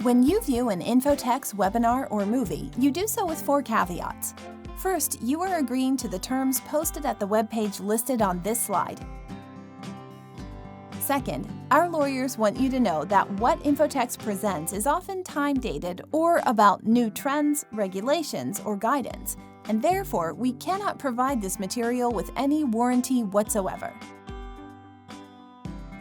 When you view an infotext, webinar, or movie, you do so with 4 caveats. First, you are agreeing to the terms posted at the webpage listed on this slide. Second, our lawyers want you to know that what infotext presents is often time-dated or about new trends, regulations, or guidance, and therefore we cannot provide this material with any warranty whatsoever.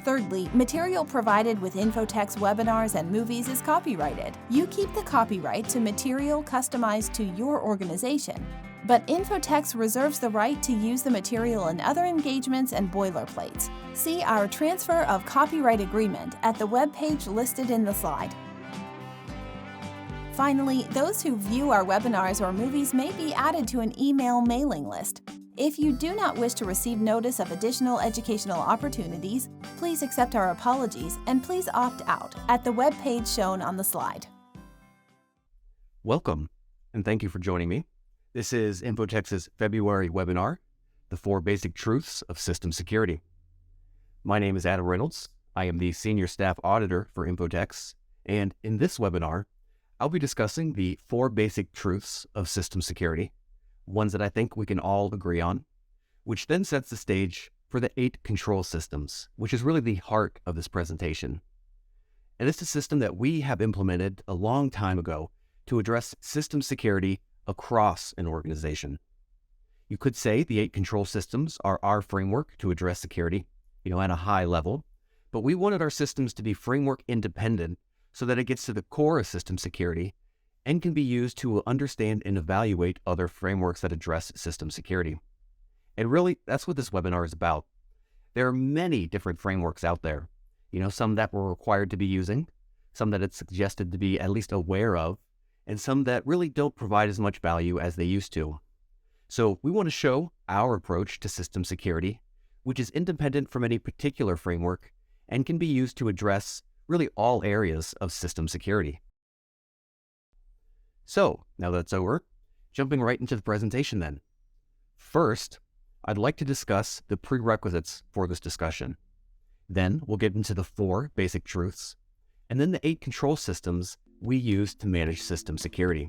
Thirdly, material provided with infotext webinars and movies is copyrighted. You keep the copyright to material customized to your organization, but infotext reserves the right to use the material in other engagements and boilerplates. See our Transfer of Copyright Agreement at the webpage listed in the slide. Finally, those who view our webinars or movies may be added to an email mailing list. If you do not wish to receive notice of additional educational opportunities, please accept our apologies and please opt out at the webpage shown on the slide. Welcome, and thank you for joining me. This is Infotext's February webinar, The 4 Basic Truths of System Security. My name is Adam Reynolds. I am the Senior Staff Auditor for Infotext, and in this webinar, I'll be discussing the 4 basic truths of system security, ones that I think we can all agree on, which then sets the stage for the 8 control systems, which is really the heart of this presentation. And it's a system that we have implemented a long time ago to address system security across an organization. You could say the 8 control systems are our framework to address security, at a high level, but we wanted our systems to be framework independent so that it gets to the core of system security and can be used to understand and evaluate other frameworks that address system security. And really, that's what this webinar is about. There are many different frameworks out there, some that we're required to be using, some that it's suggested to be at least aware of, and some that really don't provide as much value as they used to. So we want to show our approach to system security, which is independent from any particular framework and can be used to address really all areas of system security. So, now that's over, jumping right into the presentation then. First, I'd like to discuss the prerequisites for this discussion. Then we'll get into the 4 basic truths, and then the 8 control systems we use to manage system security.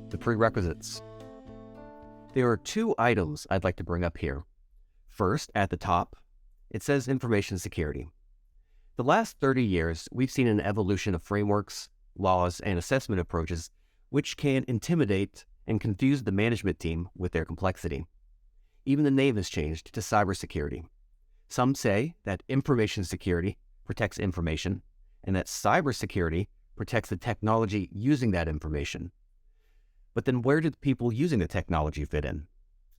The prerequisites. There are 2 items I'd like to bring up here. First, at the top, it says information security. The last 30 years, we've seen an evolution of frameworks, laws, and assessment approaches which can intimidate and confuse the management team with their complexity. Even the name has changed to cybersecurity. Some say that information security protects information, and that cybersecurity protects the technology using that information. But then where do the people using the technology fit in?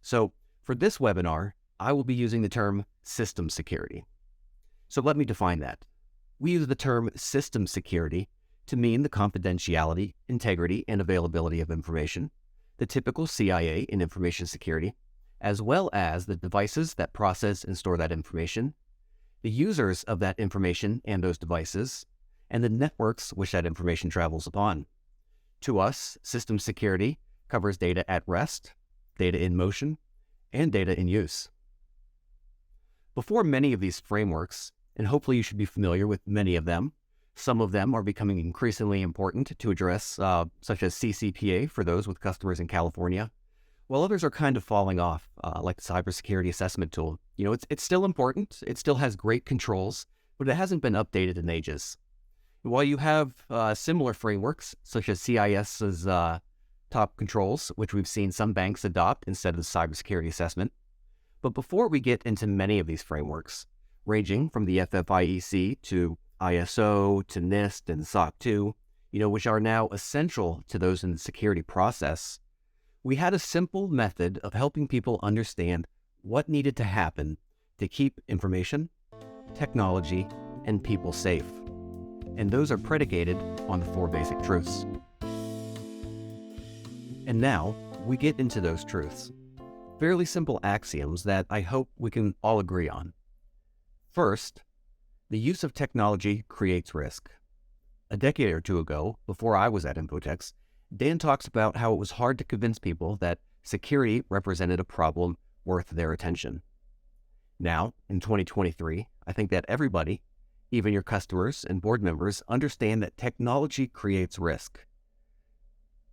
So for this webinar, I will be using the term system security. So let me define that. We use the term system security to mean the confidentiality, integrity, and availability of information, the typical CIA in information security, as well as the devices that process and store that information, the users of that information and those devices, and the networks which that information travels upon. To us, system security covers data at rest, data in motion, and data in use. Before many of these frameworks, and hopefully you should be familiar with many of them, some of them are becoming increasingly important to address, such as CCPA for those with customers in California, while others are kind of falling off, like the cybersecurity assessment tool. It's still important, it still has great controls, but it hasn't been updated in ages. While you have similar frameworks, such as CIS's top controls, which we've seen some banks adopt instead of the cybersecurity assessment. But before we get into many of these frameworks, ranging from the FFIEC to ISO to NIST and SOC 2, which are now essential to those in the security process, we had a simple method of helping people understand what needed to happen to keep information, technology, and people safe. And those are predicated on the 4 basic truths. And now we get into those truths. Fairly simple axioms that I hope we can all agree on. First, the use of technology creates risk. A decade or 2 ago, before I was at Infotext, Dan talks about how it was hard to convince people that security represented a problem worth their attention. Now, in 2023, I think that everybody, even your customers and board members, understand that technology creates risk.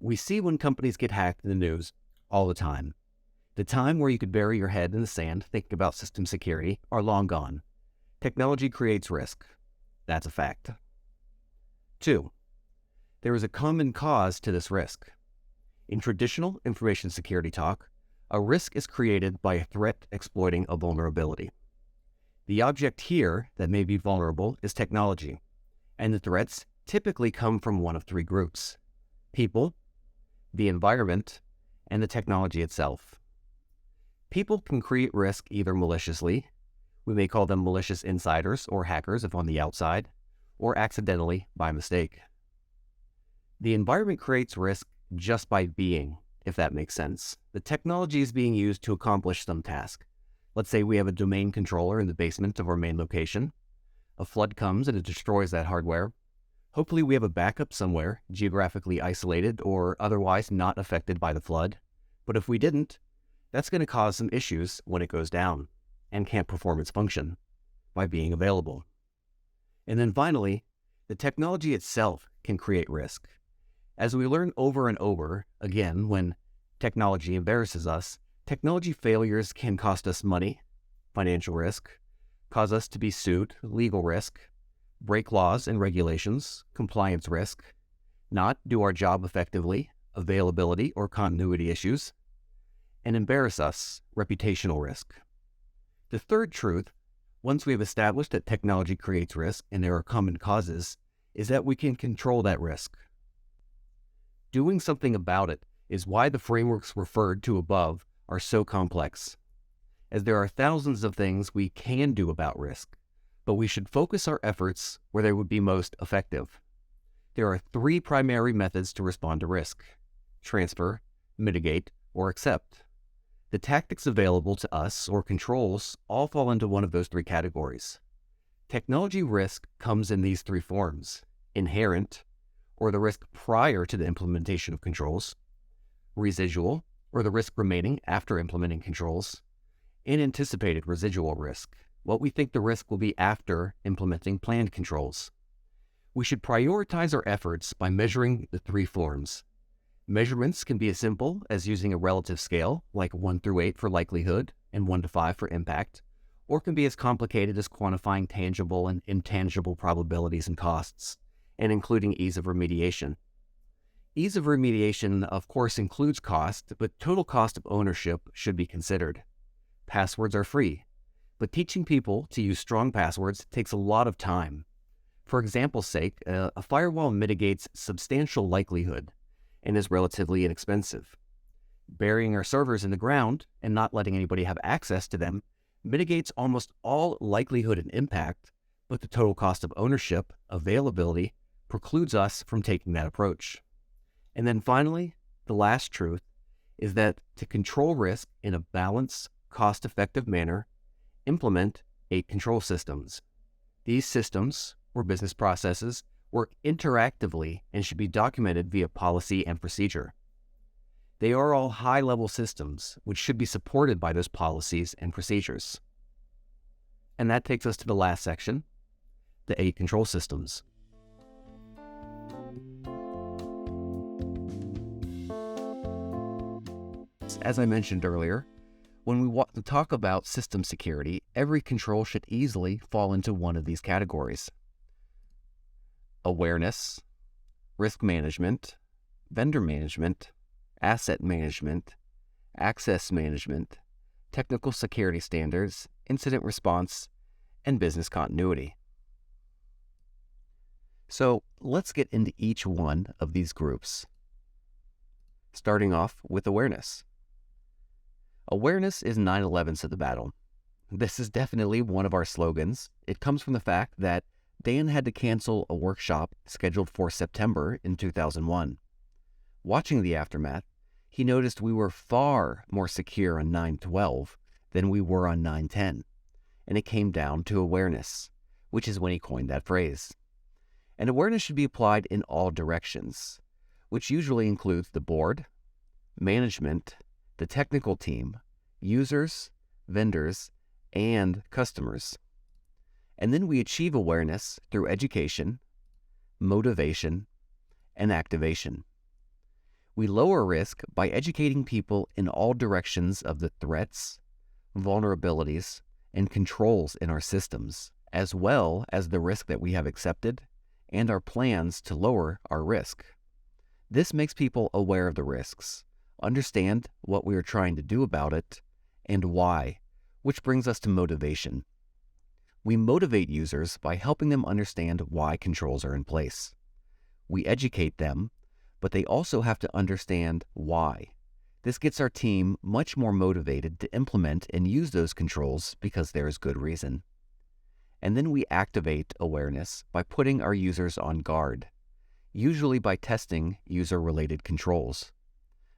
We see when companies get hacked in the news all the time. The time where you could bury your head in the sand thinking about system security are long gone. Technology creates risk. That's a fact. 2. There is a common cause to this risk. In traditional information security talk, a risk is created by a threat exploiting a vulnerability. The object here that may be vulnerable is technology, and the threats typically come from one of three groups: people, the environment, and the technology itself. People can create risk either maliciously, we may call them malicious insiders or hackers if on the outside, or accidentally by mistake. The environment creates risk just by being, if that makes sense. The technology is being used to accomplish some task. Let's say we have a domain controller in the basement of our main location. A flood comes and it destroys that hardware. Hopefully we have a backup somewhere, geographically isolated or otherwise not affected by the flood. But if we didn't, that's going to cause some issues when it goes down and can't perform its function by being available. And then finally, the technology itself can create risk. As we learn over and over, again, when technology embarrasses us, technology failures can cost us money, financial risk, cause us to be sued, legal risk, break laws and regulations, compliance risk, not do our job effectively, availability or continuity issues, and embarrass us, reputational risk. The third truth, once we have established that technology creates risk and there are common causes, is that we can control that risk. Doing something about it is why the frameworks referred to above are so complex, as there are thousands of things we can do about risk, but we should focus our efforts where they would be most effective. There are three primary methods to respond to risk: transfer, mitigate, or accept. The tactics available to us or controls all fall into one of those three categories. Technology risk comes in these three forms: inherent, or the risk prior to the implementation of controls; residual, or the risk remaining after implementing controls; and anticipated residual risk, what we think the risk will be after implementing planned controls. We should prioritize our efforts by measuring the three forms. Measurements can be as simple as using a relative scale, like 1 through 8 for likelihood and 1 to 5 for impact, or can be as complicated as quantifying tangible and intangible probabilities and costs, and including ease of remediation. Ease of remediation, of course, includes cost, but total cost of ownership should be considered. Passwords are free, but teaching people to use strong passwords takes a lot of time. For example's sake, a firewall mitigates substantial likelihood and is relatively inexpensive. Burying our servers in the ground and not letting anybody have access to them mitigates almost all likelihood and impact, but the total cost of ownership, availability, precludes us from taking that approach. And then finally, the last truth is that to control risk in a balanced, cost-effective manner, implement 8 control systems. These systems, or business processes, work interactively and should be documented via policy and procedure. They are all high-level systems, which should be supported by those policies and procedures. And that takes us to the last section, the 8 control systems. As I mentioned earlier, when we want to talk about system security, every control should easily fall into one of these categories: awareness, risk management, vendor management, asset management, access management, technical security standards, incident response, and business continuity. So let's get into each one of these groups. Starting off with awareness. Awareness is 9/11 to the battle. This is definitely one of our slogans. It comes from the fact that Dan had to cancel a workshop scheduled for September in 2001. Watching the aftermath, he noticed we were far more secure on 9/12 than we were on 9/10, and it came down to awareness, which is when he coined that phrase. And awareness should be applied in all directions, which usually includes the board, management, the technical team, users, vendors, and customers. And then we achieve awareness through education, motivation, and activation. We lower risk by educating people in all directions of the threats, vulnerabilities, and controls in our systems, as well as the risk that we have accepted and our plans to lower our risk. This makes people aware of the risks, understand what we are trying to do about it, and why, which brings us to motivation. We motivate users by helping them understand why controls are in place. We educate them, but they also have to understand why. This gets our team much more motivated to implement and use those controls because there is good reason. And then we activate awareness by putting our users on guard, usually by testing user-related controls.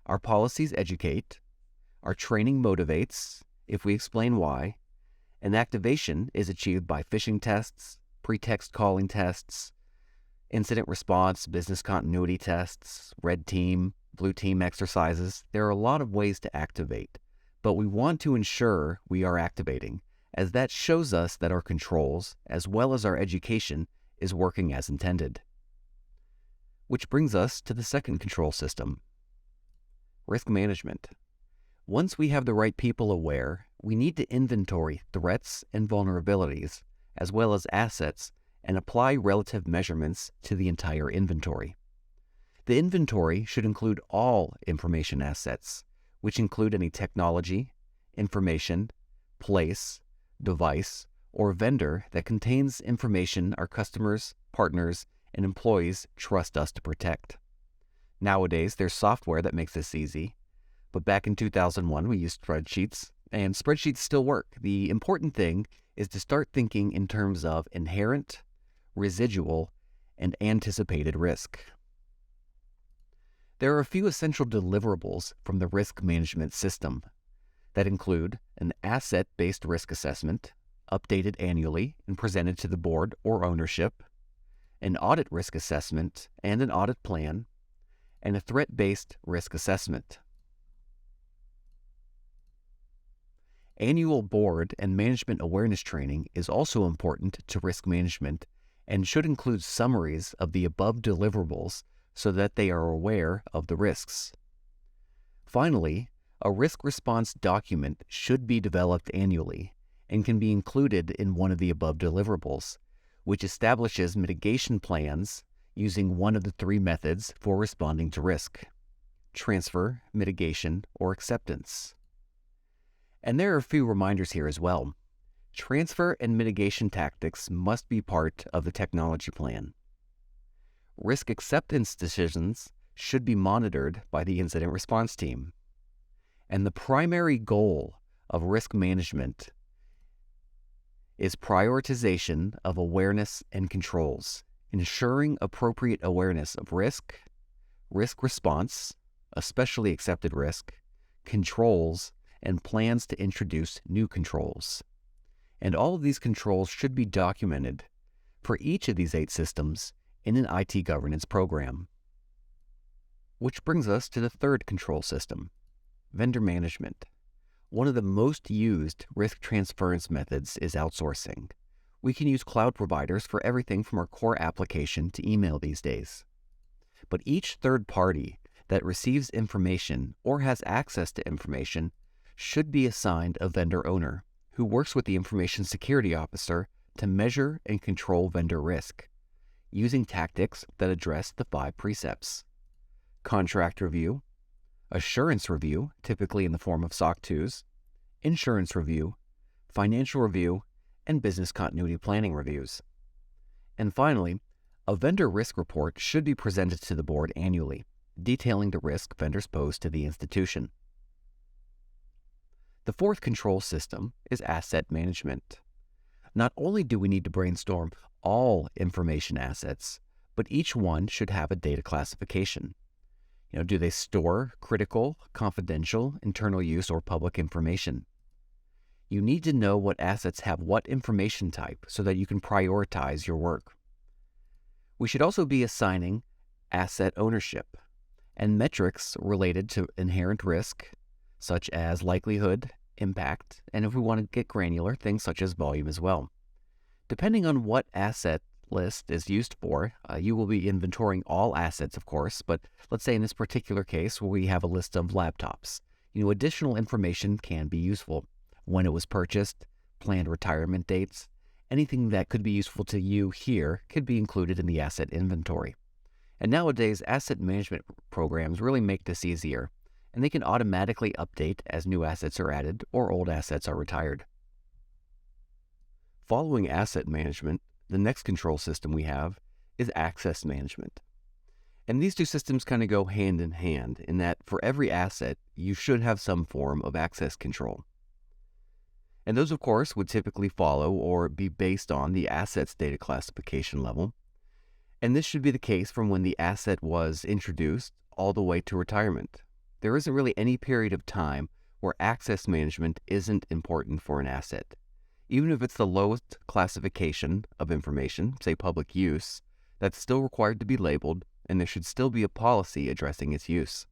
Our policies educate, our training motivates if we explain why, and activation is achieved by phishing tests, pretext calling tests, incident response, business continuity tests, red team, blue team exercises. There are a lot of ways to activate, but we want to ensure we are activating, as that shows us that our controls, as well as our education, is working as intended. Which brings us to the second control system, risk management. Once we have the right people aware, we need to inventory threats and vulnerabilities, as well as assets, and apply relative measurements to the entire inventory. The inventory should include all information assets, which include any technology, information, place, device, or vendor that contains information our customers, partners, and employees trust us to protect. Nowadays, there's software that makes this easy, but back in 2001, we used spreadsheets, and spreadsheets still work. The important thing is to start thinking in terms of inherent, residual, and anticipated risk. There are a few essential deliverables from the risk management system that include an asset-based risk assessment, updated annually and presented to the board or ownership, an audit risk assessment and an audit plan, and a threat-based risk assessment. Annual board and management awareness training is also important to risk management and should include summaries of the above deliverables so that they are aware of the risks. Finally, a risk response document should be developed annually and can be included in one of the above deliverables, which establishes mitigation plans using one of the three methods for responding to risk: transfer, mitigation, or acceptance. And there are a few reminders here as well. Transfer and mitigation tactics must be part of the technology plan. Risk acceptance decisions should be monitored by the incident response team. And the primary goal of risk management is prioritization of awareness and controls, ensuring appropriate awareness of risk, risk response, especially accepted risk, controls, and plans to introduce new controls. And all of these controls should be documented for each of these 8 systems in an IT governance program. Which brings us to the third control system, vendor management. One of the most used risk transference methods is outsourcing. We can use cloud providers for everything from our core application to email these days. But each third party that receives information or has access to information should be assigned a vendor owner who works with the information security officer to measure and control vendor risk, using tactics that address the 5 precepts: contract review, assurance review, typically in the form of SOC 2s, insurance review, financial review, and business continuity planning reviews. And finally, a vendor risk report should be presented to the board annually, detailing the risk vendors pose to the institution. The fourth control system is asset management. Not only do we need to brainstorm all information assets, but each one should have a data classification. Do they store critical, confidential, internal use, or public information? You need to know what assets have what information type so that you can prioritize your work. We should also be assigning asset ownership and metrics related to inherent risk, such as likelihood, impact, and if we want to get granular, things such as volume as well. Depending on what asset list is used for, you will be inventorying all assets, of course, but let's say in this particular case where we have a list of laptops, additional information can be useful. When it was purchased, planned retirement dates, anything that could be useful to you here could be included in the asset inventory. And nowadays, asset management programs really make this easier, and they can automatically update as new assets are added or old assets are retired. Following asset management, the next control system we have is access management. And these two systems kind of go hand in hand in that for every asset, you should have some form of access control. And those, of course, would typically follow or be based on the asset's data classification level. And this should be the case from when the asset was introduced all the way to retirement. There isn't really any period of time where access management isn't important for an asset. Even if it's the lowest classification of information, say public use, that's still required to be labeled, and there should still be a policy addressing its use.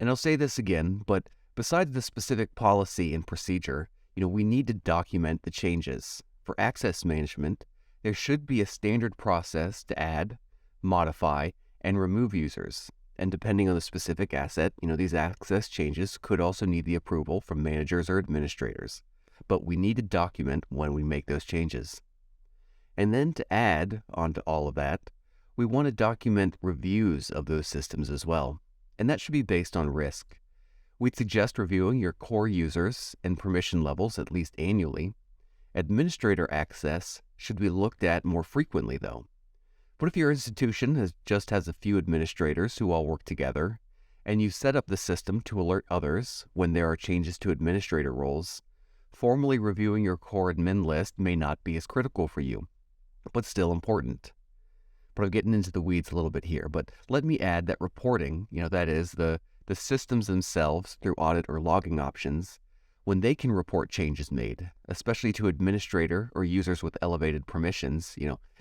And I'll say this again, but besides the specific policy and procedure, we need to document the changes. For access management, there should be a standard process to add, modify, and remove users. And depending on the specific asset, these access changes could also need the approval from managers or administrators. But we need to document when we make those changes. And then to add onto all of that, we want to document reviews of those systems as well. And that should be based on risk. We'd suggest reviewing your core users and permission levels at least annually. Administrator access should be looked at more frequently, though. What if your institution just has a few administrators who all work together, and you set up the system to alert others when there are changes to administrator roles? Formally reviewing your core admin list may not be as critical for you, but still important. But I'm getting into the weeds a little bit here, but let me add that reporting, that is the systems themselves through audit or logging options, when they can report changes made, especially to administrator or users with elevated permissions,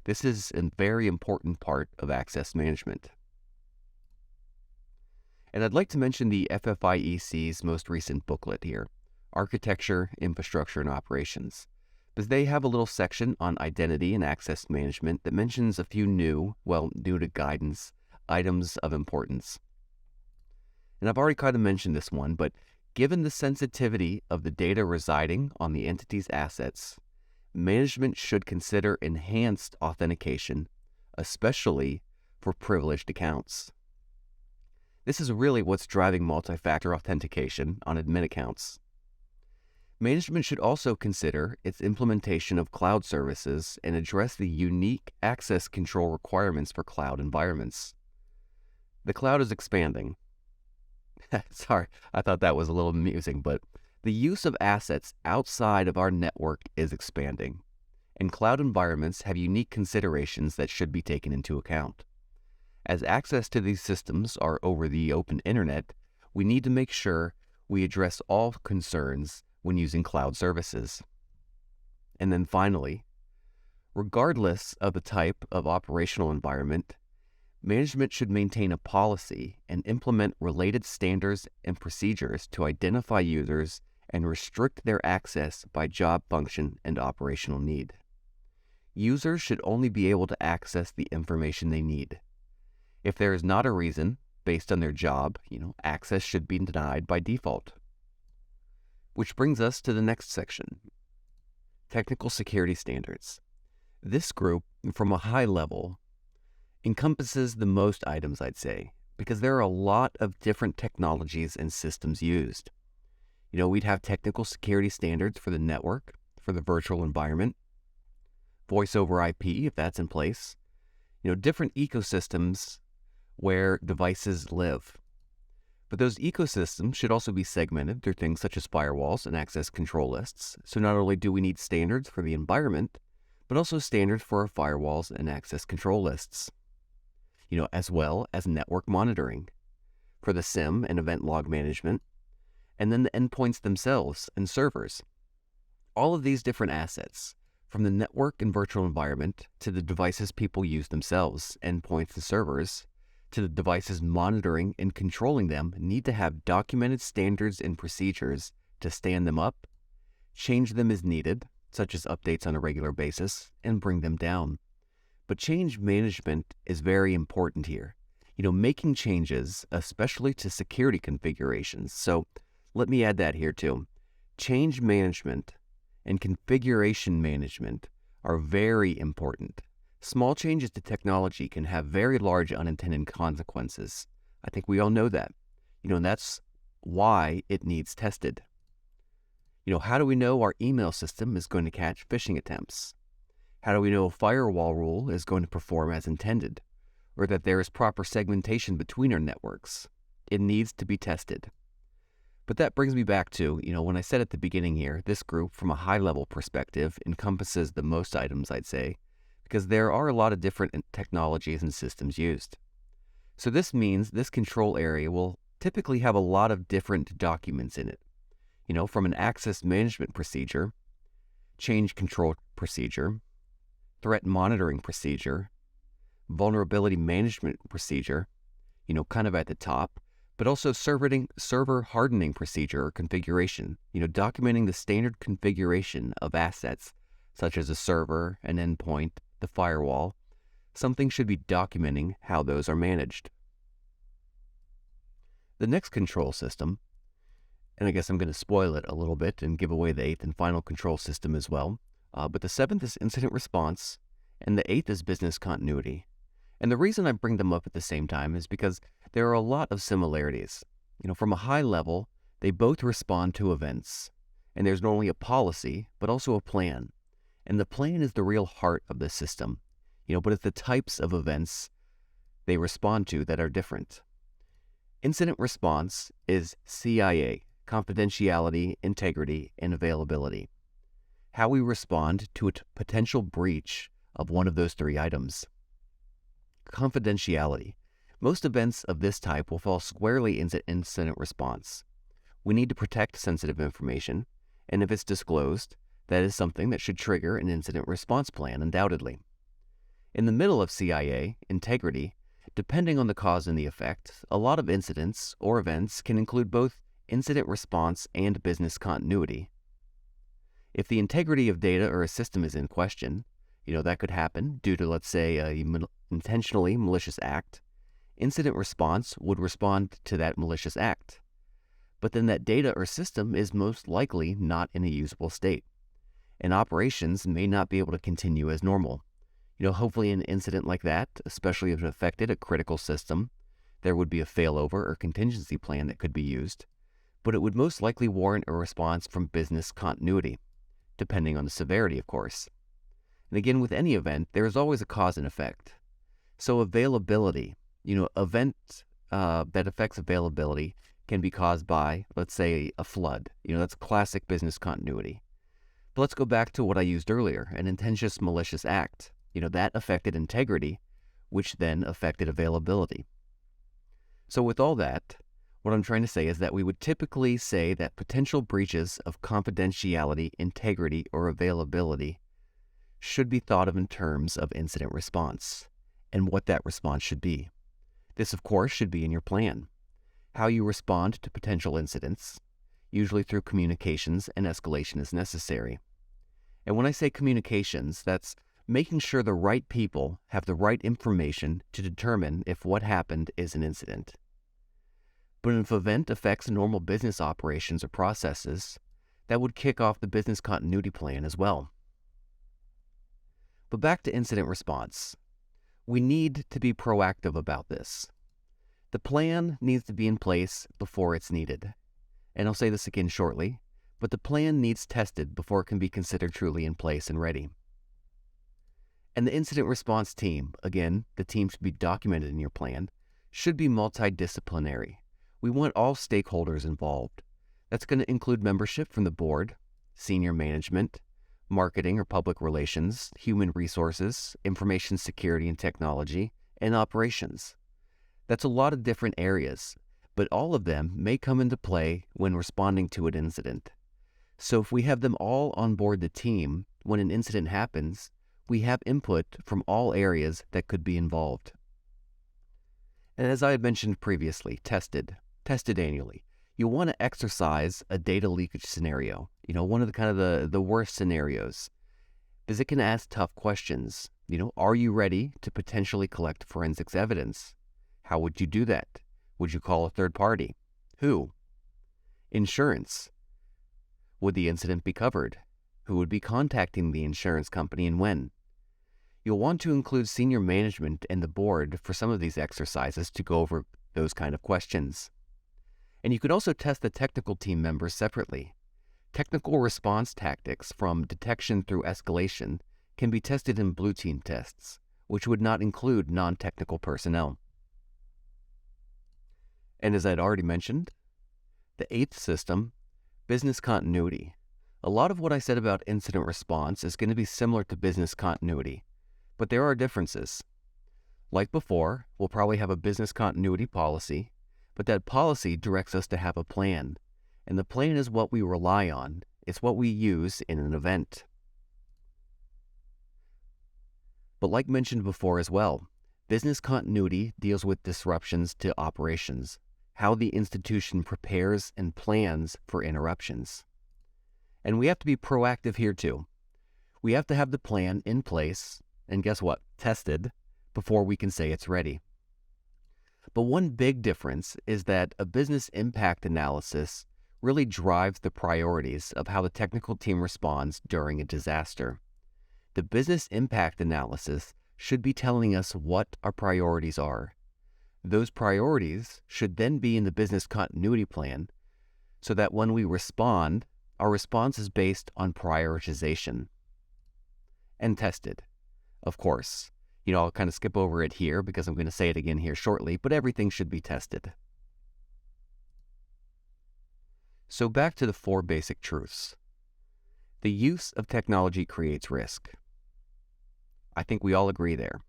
this is a very important part of access management. And I'd like to mention the FFIEC's most recent booklet here, Architecture, Infrastructure, and Operations, because they have a little section on identity and access management that mentions a few new to guidance, items of importance. And I've already kind of mentioned this one, but given the sensitivity of the data residing on the entity's assets, management should consider enhanced authentication, especially for privileged accounts. This is really what's driving multi-factor authentication on admin accounts. Management should also consider its implementation of cloud services and address the unique access control requirements for cloud environments. The cloud is expanding. Sorry, I thought that was a little amusing, but the use of assets outside of our network is expanding, and cloud environments have unique considerations that should be taken into account. As access to these systems are over the open internet, we need to make sure we address all concerns when using cloud services. And then finally, regardless of the type of operational environment, management should maintain a policy and implement related standards and procedures to identify users and restrict their access by job function and operational need. Users should only be able to access the information they need. If there is not a reason, based on their job, access should be denied by default. Which brings us to the next section, technical security standards. This group, from a high level, encompasses the most items, I'd say, because there are a lot of different technologies and systems used. We'd have technical security standards for the network, for the virtual environment, voice over IP, if that's in place, different ecosystems where devices live. But those ecosystems should also be segmented through things such as firewalls and access control lists. So not only do we need standards for the environment, but also standards for our firewalls and access control lists, as well as network monitoring for the SIM and event log management, and then the endpoints themselves and servers. All of these different assets, from the network and virtual environment to the devices people use themselves, endpoints and servers, to the devices monitoring and controlling them, need to have documented standards and procedures to stand them up, change them as needed, such as updates on a regular basis, and bring them down. But change management is very important here. Making changes, especially to security configurations. So let me add that here too. Change management and configuration management are very important. Small changes to technology can have very large unintended consequences. I think we all know that. And that's why it needs tested. How do we know our email system is going to catch phishing attempts? How do we know a firewall rule is going to perform as intended, or that there is proper segmentation between our networks? It needs to be tested. But that brings me back to, when I said at the beginning here, this group from a high-level perspective encompasses the most items, I'd say, because there are a lot of different technologies and systems used. So this means this control area will typically have a lot of different documents in it. From an access management procedure, change control procedure, threat monitoring procedure, vulnerability management procedure, kind of at the top, but also server hardening procedure or configuration, documenting the standard configuration of assets, such as a server, an endpoint, the firewall. Something should be documenting how those are managed. The next control system, and I guess I'm going to spoil it a little bit and give away the 8th and final control system as well, but the 7th is incident response, and the 8th is business continuity. And the reason I bring them up at the same time is because there are a lot of similarities. From a high level, they both respond to events, and there's not only a policy, but also a plan. And the plan is the real heart of the system, but it's the types of events they respond to that are different. Incident response is CIA, confidentiality, integrity, and availability. How we respond to a potential breach of one of those 3 items. Confidentiality. Most events of this type will fall squarely into incident response. We need to protect sensitive information, and if it's disclosed, that is something that should trigger an incident response plan, undoubtedly. In the middle of CIA, integrity, depending on the cause and the effect, a lot of incidents or events can include both incident response and business continuity. If the integrity of data or a system is in question, that could happen due to, let's say, an intentionally malicious act. Incident response would respond to that malicious act. But then that data or system is most likely not in a usable state, and operations may not be able to continue as normal. Hopefully in an incident like that, especially if it affected a critical system, there would be a failover or contingency plan that could be used, but it would most likely warrant a response from business continuity, depending on the severity, of course. And again, with any event, there is always a cause and effect. So availability, event that affects availability can be caused by, let's say, a flood. That's classic business continuity. But let's go back to what I used earlier, an intentional malicious act. That affected integrity, which then affected availability. So with all that, what I'm trying to say is that we would typically say that potential breaches of confidentiality, integrity, or availability should be thought of in terms of incident response and what that response should be. This, of course, should be in your plan. How you respond to potential incidents, usually through communications and escalation as necessary. And when I say communications, that's making sure the right people have the right information to determine if what happened is an incident. But if an event affects normal business operations or processes, that would kick off the business continuity plan as well. But back to incident response. We need to be proactive about this. The plan needs to be in place before it's needed. And I'll say this again shortly, but the plan needs tested before it can be considered truly in place and ready. And the incident response team, again, the team should be documented in your plan, should be multidisciplinary. We want all stakeholders involved. That's going to include membership from the board, senior management, marketing or public relations, human resources, information security and technology, and operations. That's a lot of different areas, but all of them may come into play when responding to an incident. So if we have them all on board the team, when an incident happens, we have input from all areas that could be involved. And as I had mentioned previously, tested annually. you'll want to exercise a data leakage scenario, one of the worst scenarios, because it can ask tough questions. Are you ready to potentially collect forensics evidence? How would you do that? Would you call a third party? Who? Insurance. Would the incident be covered? Who would be contacting the insurance company and when? You'll want to include senior management and the board for some of these exercises to go over those kind of questions. And you could also test the technical team members separately. Technical response tactics from detection through escalation can be tested in blue team tests, which would not include non-technical personnel. And as I'd already mentioned, the 8th system, business continuity. A lot of what I said about incident response is going to be similar to business continuity, but there are differences. Like before, we'll probably have a business continuity policy, but that policy directs us to have a plan, and the plan is what we rely on. It's what we use in an event. But like mentioned before as well, business continuity deals with disruptions to operations, how the institution prepares and plans for interruptions. And we have to be proactive here too. We have to have the plan in place, and guess what? Tested, before we can say it's ready. But one big difference is that a business impact analysis really drives the priorities of how the technical team responds during a disaster. The business impact analysis should be telling us what our priorities are. Those priorities should then be in the business continuity plan so that when we respond, our response is based on prioritization and tested. Of course, I'll kind of skip over it here because I'm going to say it again here shortly, but everything should be tested. So back to the 4 basic truths. The use of technology creates risk. I think we all agree there.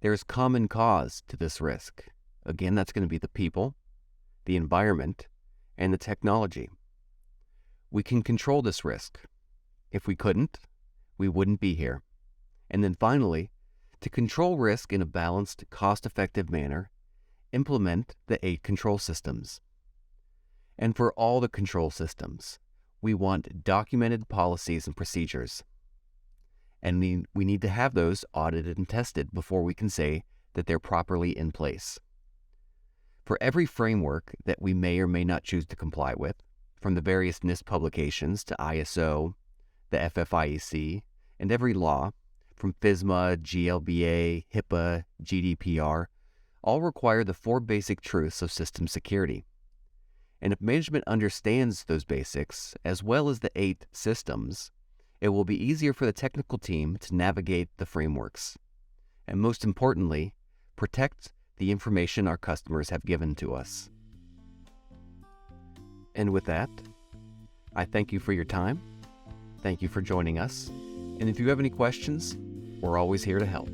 There is common cause to this risk. Again, that's going to be the people, the environment, and the technology. We can control this risk. If we couldn't, we wouldn't be here. And then finally, to control risk in a balanced, cost-effective manner, implement the 8 control systems. And for all the control systems, we want documented policies and procedures. And we need to have those audited and tested before we can say that they're properly in place. For every framework that we may or may not choose to comply with, from the various NIST publications to ISO, the FFIEC, and every law, from FSMA, GLBA, HIPAA, GDPR, all require the 4 basic truths of system security. And if management understands those basics, as well as the 8 systems, it will be easier for the technical team to navigate the frameworks. And most importantly, protect the information our customers have given to us. And with that, I thank you for your time. Thank you for joining us. And if you have any questions, we're always here to help.